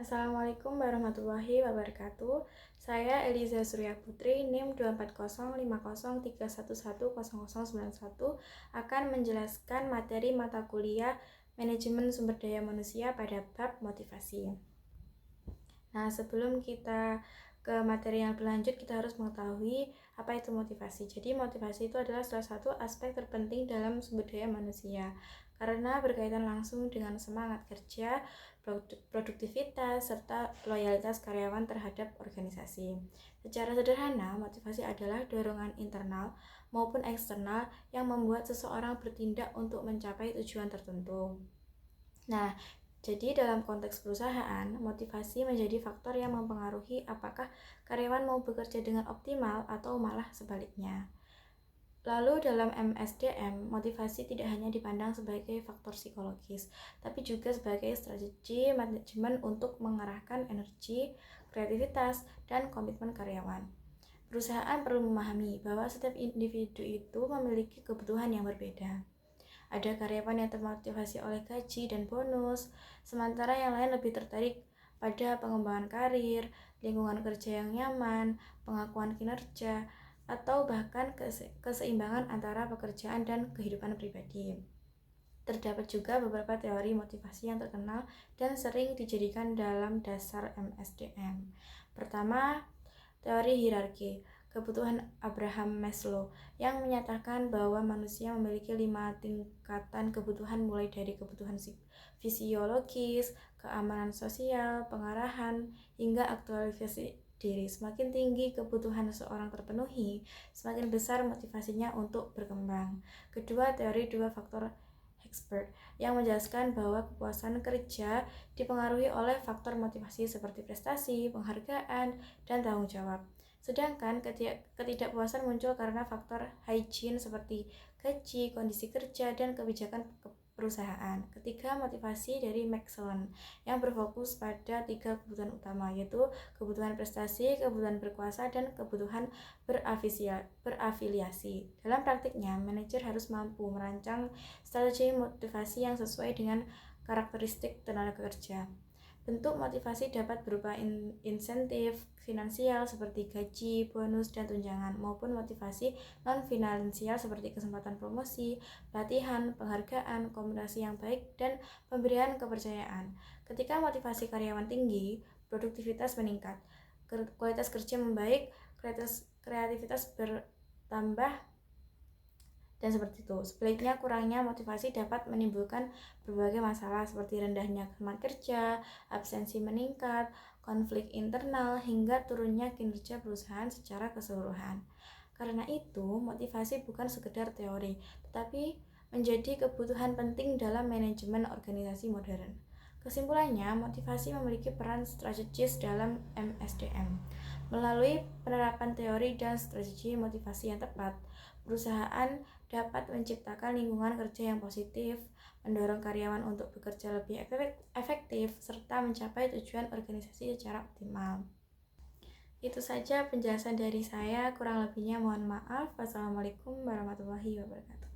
Assalamualaikum warahmatullahi wabarakatuh. Saya Eliza Surya Putri, NIM 2405031110091 akan menjelaskan materi mata kuliah Manajemen Sumber Daya Manusia pada bab motivasi. Nah, sebelum kita ke materi yang berlanjut, kita harus mengetahui apa itu motivasi. Jadi, motivasi itu adalah salah satu aspek terpenting dalam sumber daya manusia karena berkaitan langsung dengan semangat kerja, produktivitas, serta loyalitas karyawan terhadap organisasi. Secara sederhana, motivasi adalah dorongan internal maupun eksternal yang membuat seseorang bertindak untuk mencapai tujuan tertentu. Nah, jadi dalam konteks perusahaan, motivasi menjadi faktor yang mempengaruhi apakah karyawan mau bekerja dengan optimal atau malah sebaliknya. Lalu dalam MSDM, motivasi tidak hanya dipandang sebagai faktor psikologis, tapi juga sebagai strategi manajemen untuk mengarahkan energi, kreativitas, dan komitmen karyawan. Perusahaan perlu memahami bahwa setiap individu itu memiliki kebutuhan yang berbeda. Ada karyawan yang termotivasi oleh gaji dan bonus, sementara yang lain lebih tertarik pada pengembangan karir, lingkungan kerja yang nyaman, pengakuan kinerja, atau bahkan keseimbangan antara pekerjaan dan kehidupan pribadi. Terdapat juga beberapa teori motivasi yang terkenal dan sering dijadikan dalam dasar MSDM. Pertama, teori hierarki kebutuhan Abraham Maslow yang menyatakan bahwa manusia memiliki 5 tingkatan kebutuhan mulai dari kebutuhan fisiologis, keamanan sosial, pengarahan, hingga aktualisasi diri. Semakin tinggi kebutuhan seseorang terpenuhi, semakin besar motivasinya untuk berkembang. Kedua, teori 2 faktor Expert yang menjelaskan bahwa kepuasan kerja dipengaruhi oleh faktor motivasi seperti prestasi, penghargaan, dan tanggung jawab. Sedangkan ketidakpuasan muncul karena faktor hygiene seperti gaji, kondisi kerja, dan kebijakan perusahaan. Ketiga, motivasi dari Maxwell yang berfokus pada 3 kebutuhan utama, yaitu kebutuhan prestasi, kebutuhan berkuasa, dan kebutuhan berafiliasi. Dalam praktiknya, manajer harus mampu merancang strategi motivasi yang sesuai dengan karakteristik tenaga kerja. Bentuk motivasi dapat berupa insentif finansial seperti gaji, bonus, dan tunjangan, maupun motivasi non-finansial seperti kesempatan promosi, pelatihan, penghargaan, komunikasi yang baik, dan pemberian kepercayaan. Ketika motivasi karyawan tinggi, produktivitas meningkat, kualitas kerja membaik, kreativitas bertambah, dan seperti itu. Sebaliknya, kurangnya motivasi dapat menimbulkan berbagai masalah seperti rendahnya semangat kerja, absensi meningkat, konflik internal, hingga turunnya kinerja perusahaan secara keseluruhan. Karena itu, motivasi bukan sekedar teori, tetapi menjadi kebutuhan penting dalam manajemen organisasi modern. Kesimpulannya, motivasi memiliki peran strategis dalam MSDM. Melalui penerapan teori dan strategi motivasi yang tepat, perusahaan dapat menciptakan lingkungan kerja yang positif, mendorong karyawan untuk bekerja lebih efektif, serta mencapai tujuan organisasi secara optimal. Itu saja penjelasan dari saya, kurang lebihnya mohon maaf. Wassalamualaikum warahmatullahi wabarakatuh.